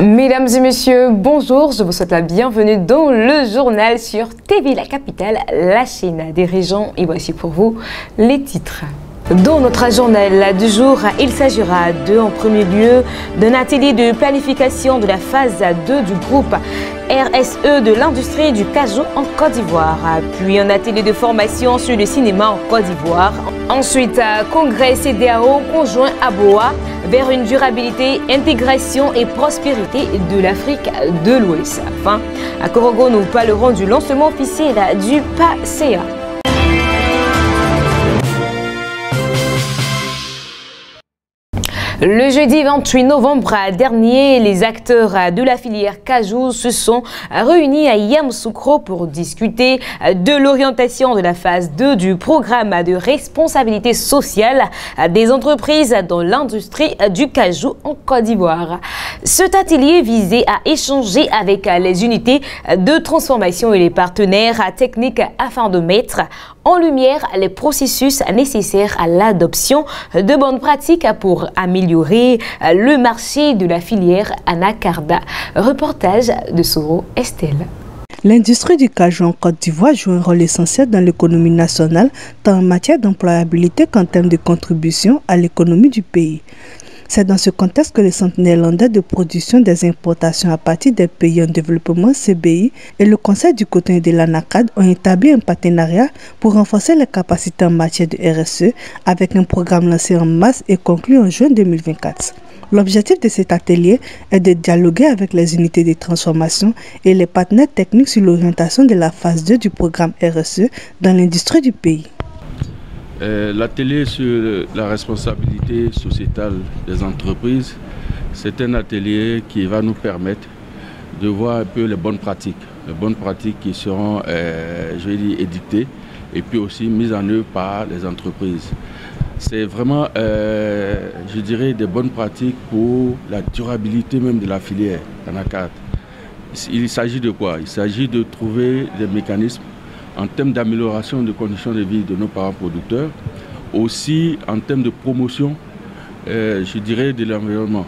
Mesdames et messieurs, bonjour, je vous souhaite la bienvenue dans le journal sur TV La Capitale, la chaîne des régions. Et voici pour vous les titres. Dans notre journal du jour, il s'agira en premier lieu d'un atelier de planification de la phase 2 du groupe RSE de l'industrie du cajou en Côte d'Ivoire, puis un atelier de formation sur le cinéma en Côte d'Ivoire. Ensuite, congrès CEDEAO conjoint à Boa vers une durabilité, intégration et prospérité de l'Afrique de l'Ouest. Enfin, à Korogo, nous parlerons du lancement officiel du PACA. Le jeudi 28 novembre dernier, les acteurs de la filière cajou se sont réunis à Yamoussoukro pour discuter de l'orientation de la phase 2 du programme de responsabilité sociale des entreprises dans l'industrie du cajou en Côte d'Ivoire. Cet atelier visait à échanger avec les unités de transformation et les partenaires techniques afin de mettre en lumière les processus nécessaires à l'adoption de bonnes pratiques pour améliorer le marché de la filière anacarda. Reportage de Soro Estelle. L'industrie du cajou en Côte d'Ivoire joue un rôle essentiel dans l'économie nationale, tant en matière d'employabilité qu'en termes de contribution à l'économie du pays. C'est dans ce contexte que le Centre néerlandais de production des importations à partir des pays en développement CBI et le Conseil du coton et de l'anacarde ont établi un partenariat pour renforcer les capacités en matière de RSE avec un programme lancé en mars et conclu en juin 2024. L'objectif de cet atelier est de dialoguer avec les unités de transformation et les partenaires techniques sur l'orientation de la phase 2 du programme RSE dans l'industrie du pays. L'atelier sur la responsabilité sociétale des entreprises, c'est un atelier qui va nous permettre de voir un peu les bonnes pratiques qui seront, je vais dire, édictées et puis aussi mises en œuvre par les entreprises. C'est vraiment, je dirais, des bonnes pratiques pour la durabilité même de la filière anacarde. Il s'agit de quoi? Il s'agit de trouver des mécanismes en termes d'amélioration des conditions de vie de nos parents producteurs, aussi en termes de promotion, je dirais, de l'environnement.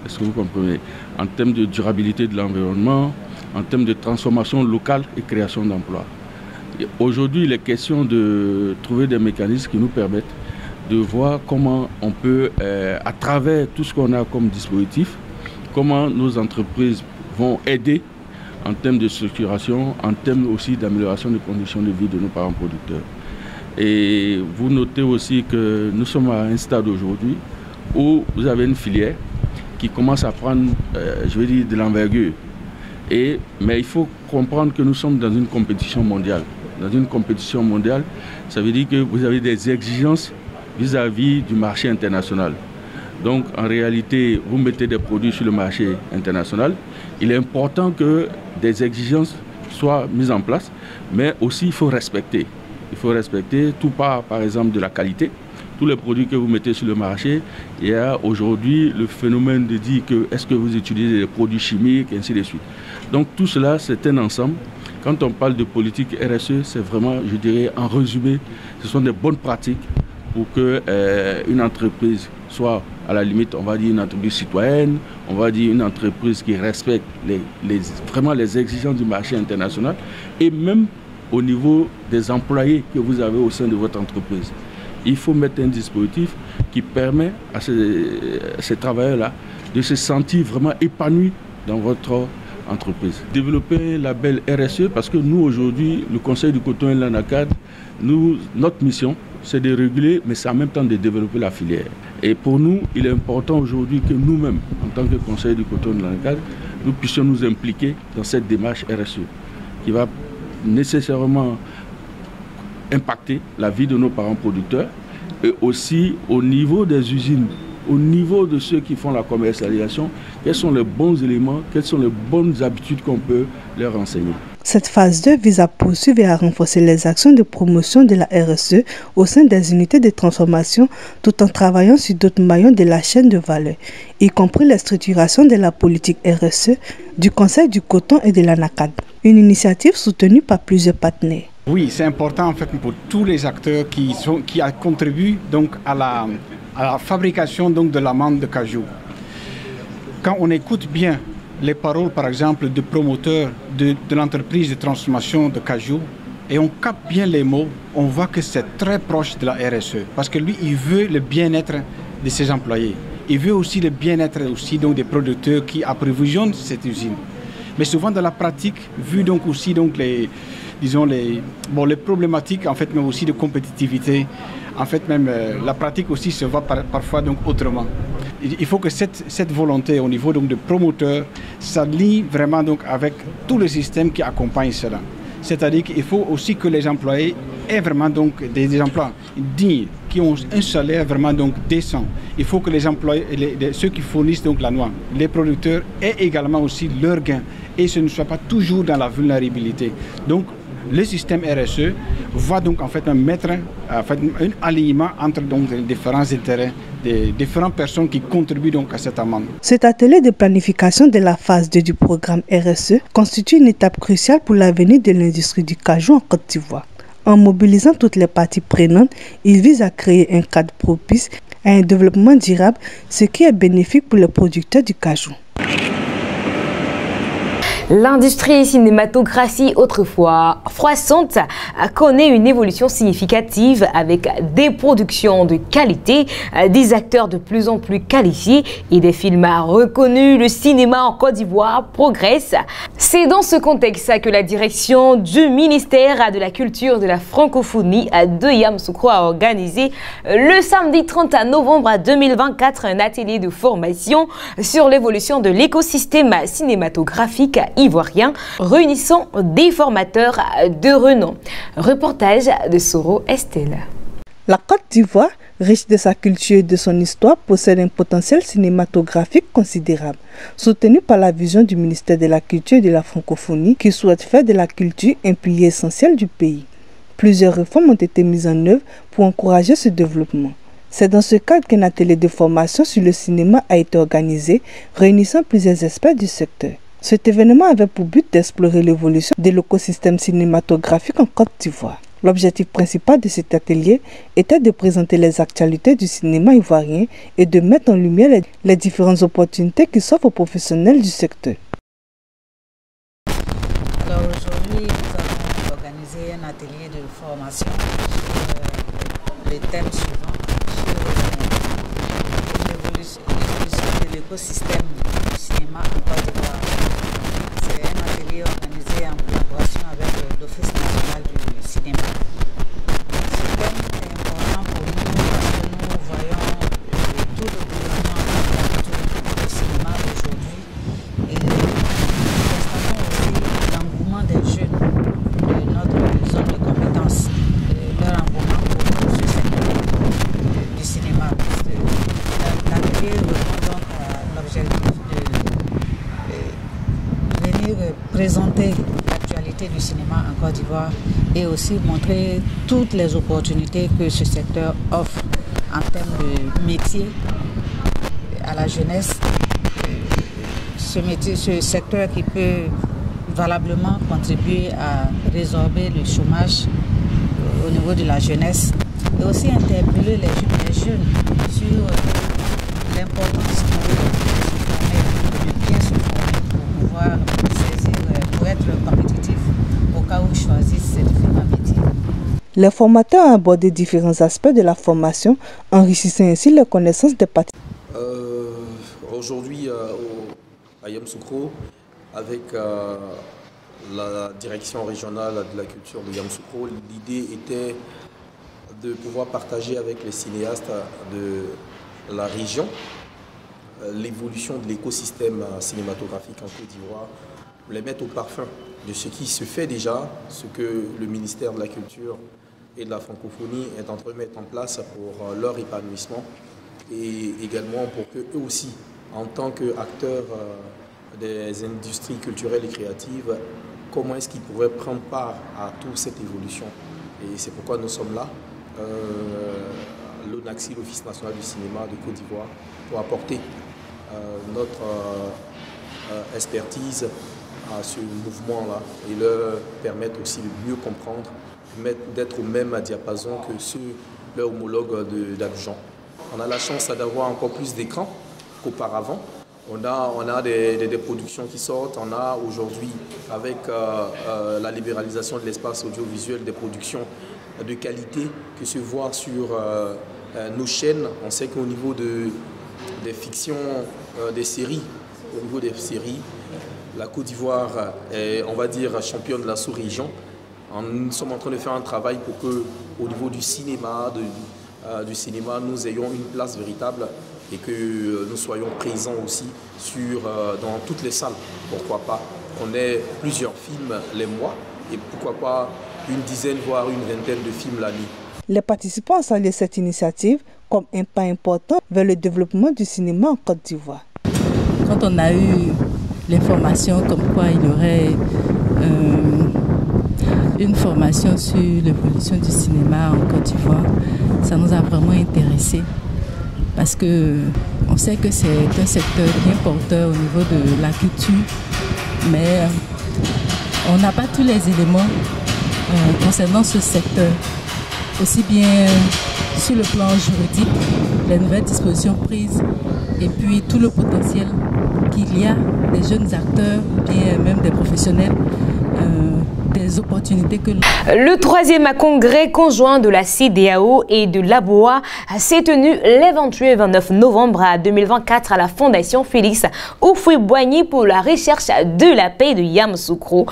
Est-ce que vous comprenez? En termes de durabilité de l'environnement, en termes de transformation locale et création d'emplois. Aujourd'hui, il est question de trouver des mécanismes qui nous permettent de voir comment on peut, à travers tout ce qu'on a comme dispositif, comment nos entreprises vont aider en termes de structuration, en termes aussi d'amélioration des conditions de vie de nos parents producteurs. Et vous notez aussi que nous sommes à un stade aujourd'hui où vous avez une filière qui commence à prendre, je veux dire, de l'envergure. Mais il faut comprendre que nous sommes dans une compétition mondiale. Dans une compétition mondiale, ça veut dire que vous avez des exigences vis-à-vis du marché international. Donc en réalité, vous mettez des produits sur le marché international. Il est important que des exigences soient mises en place, mais aussi il faut respecter. Il faut respecter tout par exemple de la qualité. Tous les produits que vous mettez sur le marché, il y a aujourd'hui le phénomène de dire que est-ce que vous utilisez des produits chimiques et ainsi de suite. Donc tout cela, c'est un ensemble. Quand on parle de politique RSE, c'est vraiment, je dirais, en résumé, ce sont des bonnes pratiques pour qu'une entreprise soit, à la limite, on va dire une entreprise citoyenne, on va dire une entreprise qui respecte vraiment les exigences du marché international et même au niveau des employés que vous avez au sein de votre entreprise. Il faut mettre un dispositif qui permet à ces travailleurs-là de se sentir vraiment épanouis dans votre entreprise. Développer la label RSE parce que nous aujourd'hui, le Conseil du coton et de l'anacarde, notre mission, c'est de réguler, mais c'est en même temps de développer la filière. Et pour nous, il est important aujourd'hui que nous-mêmes, en tant que Conseil du coton et de l'anacarde, nous puissions nous impliquer dans cette démarche RSE qui va nécessairement impacter la vie de nos parents producteurs et aussi au niveau des usines, au niveau de ceux qui font la commercialisation, quels sont les bons éléments, quelles sont les bonnes habitudes qu'on peut leur enseigner. Cette phase 2 vise à poursuivre et à renforcer les actions de promotion de la RSE au sein des unités de transformation tout en travaillant sur d'autres maillons de la chaîne de valeur, y compris la structuration de la politique RSE du Conseil du coton et de l'anacarde, une initiative soutenue par plusieurs partenaires. Oui, c'est important en fait pour tous les acteurs qui contribuent donc à la fabrication donc de l'amande de cajou. Quand on écoute bien les paroles, par exemple, de promoteurs de l'entreprise de transformation de cajou, et on capte bien les mots, on voit que c'est très proche de la RSE. Parce que lui, il veut le bien-être de ses employés. Il veut aussi le bien-être aussi donc, des producteurs qui approvisionnent cette usine. Mais souvent dans la pratique, vu donc aussi donc, les problématiques, en fait, mais aussi de compétitivité, en fait même la pratique aussi se voit parfois donc, autrement. Il faut que cette volonté au niveau donc, de promoteurs s'allie vraiment donc, avec tout le système qui accompagne cela. C'est-à-dire qu'il faut aussi que les employés aient vraiment donc des emplois dignes, qui ont un salaire vraiment donc décent. Il faut que les employés, ceux qui fournissent donc la noix, les producteurs aient également aussi leurs gains et ce ne soit pas toujours dans la vulnérabilité. Donc le système RSE va donc en fait mettre un alignement entre donc les différents intérêts des différentes personnes qui contribuent donc à cette amende. Cet atelier de planification de la phase 2 du programme RSE constitue une étape cruciale pour l'avenir de l'industrie du cajou en Côte d'Ivoire. En mobilisant toutes les parties prenantes, il vise à créer un cadre propice à un développement durable, ce qui est bénéfique pour les producteurs du cajou. L'industrie cinématographique, autrefois croissante, connaît une évolution significative avec des productions de qualité, des acteurs de plus en plus qualifiés et des films reconnus. Le cinéma en Côte d'Ivoire progresse. C'est dans ce contexte que la direction du ministère de la Culture et de la Francophonie de Yamoussoukro a organisé le samedi 30 novembre 2024 un atelier de formation sur l'évolution de l'écosystème cinématographique ivoirien, réunissant des formateurs de renom. Reportage de Soro Estelle. La Côte d'Ivoire, riche de sa culture et de son histoire, possède un potentiel cinématographique considérable. Soutenu par la vision du ministère de la Culture et de la Francophonie, qui souhaite faire de la culture un pilier essentiel du pays. Plusieurs réformes ont été mises en œuvre pour encourager ce développement. C'est dans ce cadre qu'un atelier de formation sur le cinéma a été organisé, réunissant plusieurs experts du secteur. Cet événement avait pour but d'explorer l'évolution de l'écosystème cinématographique en Côte d'Ivoire. L'objectif principal de cet atelier était de présenter les actualités du cinéma ivoirien et de mettre en lumière les différentes opportunités qui s'offrent aux professionnels du secteur. Alors aujourd'hui, nous avons organisé un atelier de formation sur les thèmes suivants, sur l'évolution de l'écosystème du cinéma en Côte d'Ivoire. C'est un atelier organisé en collaboration avec l'Office national du cinéma. Ce thème est important pour nous parce que nous voyons tout le développement du cinéma aujourd'hui et nous constatons aussi l'engouement des jeunes de notre zone de compétence, leur engouement pour ce secteur du cinéma. L'atelier répond donc à l'objectif de venir présenter l'actualité du cinéma en Côte d'Ivoire et aussi montrer toutes les opportunités que ce secteur offre en termes de métier à la jeunesse. Ce secteur qui peut valablement contribuer à résorber le chômage au niveau de la jeunesse et aussi interpeller les jeunes sur l'importance de bien se former pour pouvoir pour être compétitif au cas où ils choisissent ces différents métiers. Les formateurs ont abordé différents aspects de la formation, enrichissant ainsi les connaissances des participants. Aujourd'hui, à Yamoussoukro, avec la direction régionale de la culture de Yamoussoukro, l'idée était de pouvoir partager avec les cinéastes de la région l'évolution de l'écosystème cinématographique en Côte d'Ivoire, les mettre au parfum de ce qui se fait déjà, ce que le ministère de la Culture et de la Francophonie est en train de mettre en place pour leur épanouissement et également pour qu'eux aussi, en tant qu'acteurs des industries culturelles et créatives, comment est-ce qu'ils pourraient prendre part à toute cette évolution. Et c'est pourquoi nous sommes là, l'ONACSI, l'Office national du cinéma de Côte d'Ivoire, pour apporter notre expertise à ce mouvement-là et leur permettre aussi de mieux comprendre, d'être au même diapason que leurs homologues d'Abidjan. On a la chance d'avoir encore plus d'écrans qu'auparavant On a des productions qui sortent. On a aujourd'hui, avec la libéralisation de l'espace audiovisuel, des productions de qualité qui se voient sur nos chaînes. On sait qu'au niveau des fictions, des séries, la Côte d'Ivoire est, on va dire, championne de la sous-région. Nous sommes en train de faire un travail pour que, au niveau du cinéma, nous ayons une place véritable et que nous soyons présents aussi dans toutes les salles. Pourquoi pas qu'on ait plusieurs films les mois et pourquoi pas une dizaine, voire une vingtaine de films la nuit. Les participants ont salué cette initiative comme un pas important vers le développement du cinéma en Côte d'Ivoire. Quand on a eu l'information comme quoi il y aurait une formation sur l'évolution du cinéma en Côte d'Ivoire, ça nous a vraiment intéressés parce qu'on sait que c'est un secteur bien porteur au niveau de la culture, mais on n'a pas tous les éléments concernant ce secteur, aussi bien sur le plan juridique, les nouvelles dispositions prises et puis tout le potentiel qu'il y a des jeunes acteurs, bien même des professionnels, des opportunités que... Le 3e congrès conjoint de la CEDEAO et de l'ABOA s'est tenu les 28 et 29 novembre 2024 à la Fondation Félix Houphouët-Boigny pour la recherche de la paix de Yamoussoukro.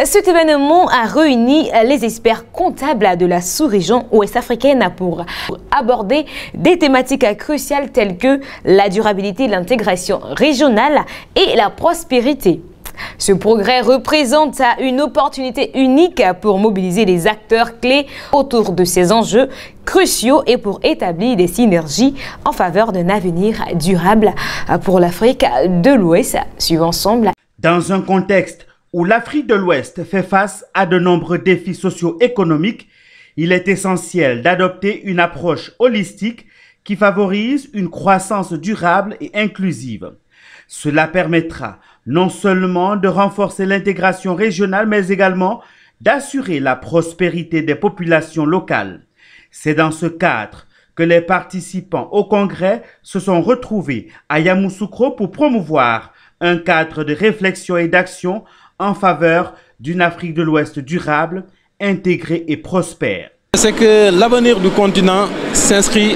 Cet événement a réuni les experts comptables de la sous-région ouest-africaine pour aborder des thématiques cruciales telles que la durabilité, l'intégration régionale et la prospérité. Ce progrès représente une opportunité unique pour mobiliser les acteurs clés autour de ces enjeux cruciaux et pour établir des synergies en faveur d'un avenir durable pour l'Afrique de l'Ouest. Suivons ensemble. Dans un contexte où l'Afrique de l'Ouest fait face à de nombreux défis socio-économiques, il est essentiel d'adopter une approche holistique qui favorise une croissance durable et inclusive. Cela permettra non seulement de renforcer l'intégration régionale, mais également d'assurer la prospérité des populations locales. C'est dans ce cadre que les participants au congrès se sont retrouvés à Yamoussoukro pour promouvoir un cadre de réflexion et d'action en faveur d'une Afrique de l'Ouest durable, intégrée et prospère. C'est que l'avenir du continent s'inscrit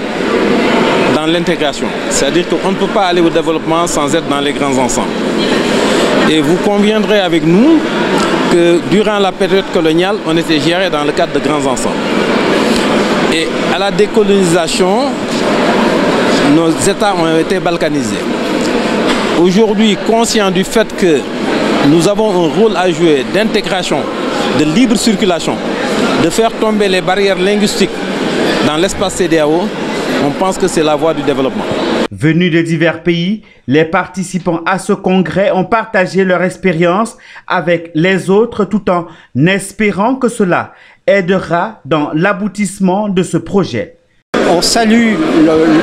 dans l'intégration. C'est-à-dire qu'on ne peut pas aller au développement sans être dans les grands ensembles. Et vous conviendrez avec nous que durant la période coloniale, on était géré dans le cadre de grands ensembles. Et à la décolonisation, nos États ont été balkanisés. Aujourd'hui, conscients du fait que nous avons un rôle à jouer d'intégration, de libre circulation, de faire tomber les barrières linguistiques dans l'espace CEDEAO, on pense que c'est la voie du développement. Venus de divers pays, les participants à ce congrès ont partagé leur expérience avec les autres tout en espérant que cela aidera dans l'aboutissement de ce projet. On salue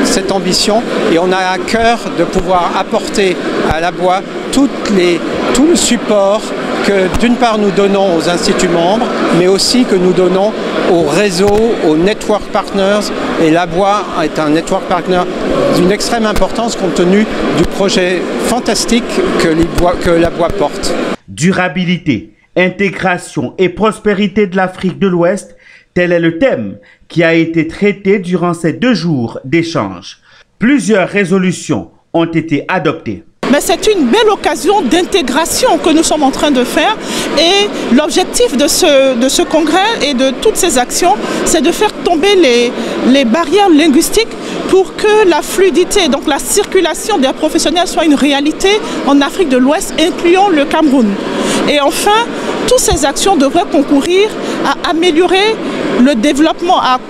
cette ambition et on a à cœur de pouvoir apporter à l'ABOA tout le support que d'une part nous donnons aux instituts membres, mais aussi que nous donnons aux réseaux, aux network partners. Et l'ABOA est un network partner d'une extrême importance compte tenu du projet fantastique que l'ABOA porte. Durabilité, intégration et prospérité de l'Afrique de l'Ouest, tel est le thème qui a été traité durant ces 2 jours d'échange. Plusieurs résolutions ont été adoptées. Mais c'est une belle occasion d'intégration que nous sommes en train de faire et l'objectif de ce congrès et de toutes ces actions, c'est de faire tomber les barrières linguistiques pour que la fluidité, donc la circulation des professionnels soit une réalité en Afrique de l'Ouest, incluant le Cameroun. Et enfin, toutes ces actions devraient concourir à améliorer le développement, à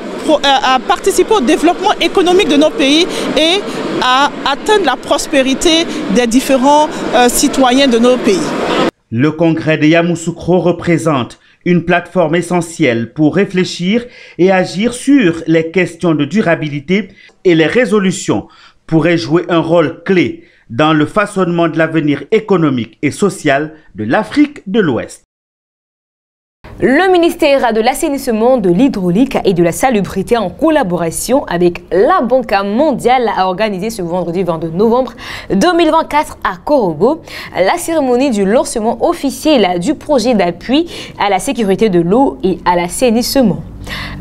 participer au développement économique de nos pays et à atteindre la prospérité des différents citoyens de nos pays. Le congrès de Yamoussoukro représente une plateforme essentielle pour réfléchir et agir sur les questions de durabilité et les résolutions pourraient jouer un rôle clé dans le façonnement de l'avenir économique et social de l'Afrique de l'Ouest. Le ministère de l'Assainissement, de l'Hydraulique et de la Salubrité, en collaboration avec la Banque mondiale, a organisé ce vendredi 22 novembre 2024 à Korogo la cérémonie du lancement officiel du projet d'appui à la sécurité de l'eau et à l'assainissement.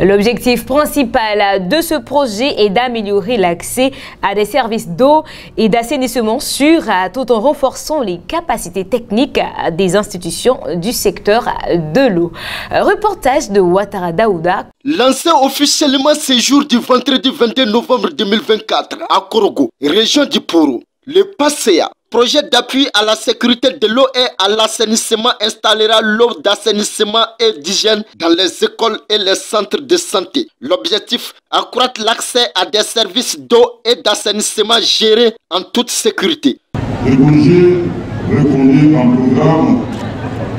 L'objectif principal de ce projet est d'améliorer l'accès à des services d'eau et d'assainissement sûrs tout en renforçant les capacités techniques des institutions du secteur de l'eau. Reportage de Ouattara Daouda. Lancé officiellement ce jour du vendredi 22 novembre 2024 à Korogo, région du Poro, le PASEA, projet d'appui à la sécurité de l'eau et à l'assainissement, installera l'eau d'assainissement et d'hygiène dans les écoles et les centres de santé. L'objectif, accroître l'accès à des services d'eau et d'assainissement gérés en toute sécurité. Le projet reconduit un programme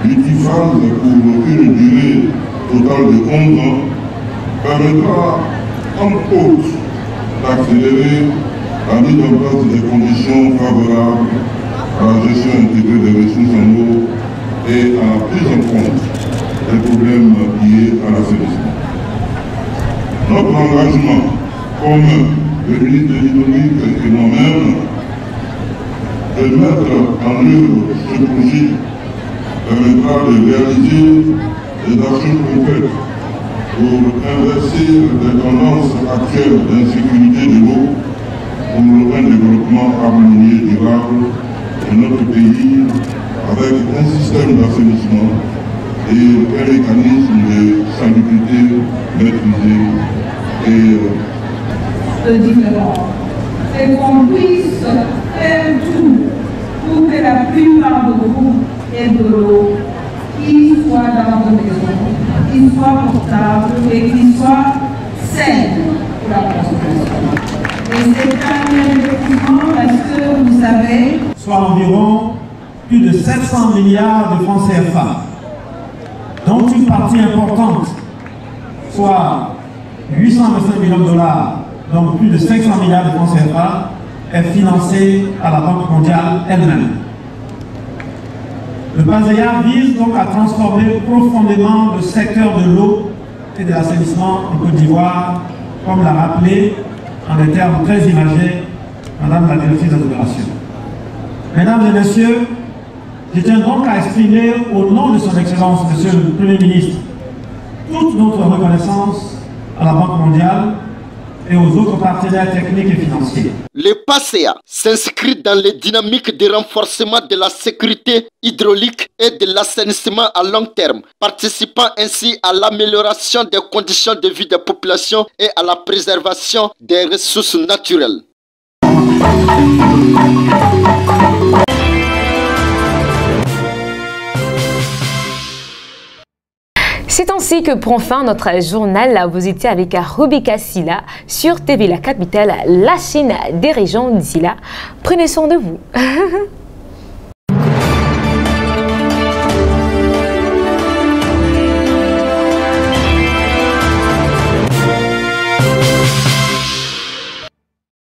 multiphase pour une durée totale de 11 ans permettra entre autres d'accélérer la mise en place des conditions favorables à la gestion intégrée des ressources en eau et à la prise en compte des problèmes liés à l'assainissement. Notre engagement, comme le ministre de l'Hydraulique et moi-même, de mettre en œuvre ce projet permettra de réaliser des actions concrètes pour inverser les tendances actuelles d'insécurité de l'eau pour un développement harmonieux et durable de notre pays avec un système d'assainissement et un mécanisme de salubrité maîtrisé et différent. Et qu'on puisse faire tout pour que la plupart de vous aient de l'eau qui soit dans vos maisons, qui soit portable et qui soit saine pour la consommation. Et c'est un investissement parce que vous savez, soit environ plus de 700 milliards de francs CFA, dont une partie importante, soit 825 millions de dollars, donc plus de 500 milliards de francs CFA, est financée à la Banque mondiale elle-même. Le PASEA vise donc à transformer profondément le secteur de l'eau et de l'assainissement en Côte d'Ivoire, comme l'a rappelé en des termes très imagés Madame la directrice des opérations. Mesdames et messieurs, je tiens donc à exprimer au nom de son Excellence, Monsieur le Premier ministre, toute notre reconnaissance à la Banque mondiale et aux autres partenaires techniques et financiers. Le PASEA s'inscrit dans les dynamiques de renforcement de la sécurité hydraulique et de l'assainissement à long terme, participant ainsi à l'amélioration des conditions de vie des populations et à la préservation des ressources naturelles. C'est ainsi que prend fin notre journal. Vous étiez avec Rebecca Silla sur TV La Capitale, la chaîne des régions. D'ici là, prenez soin de vous.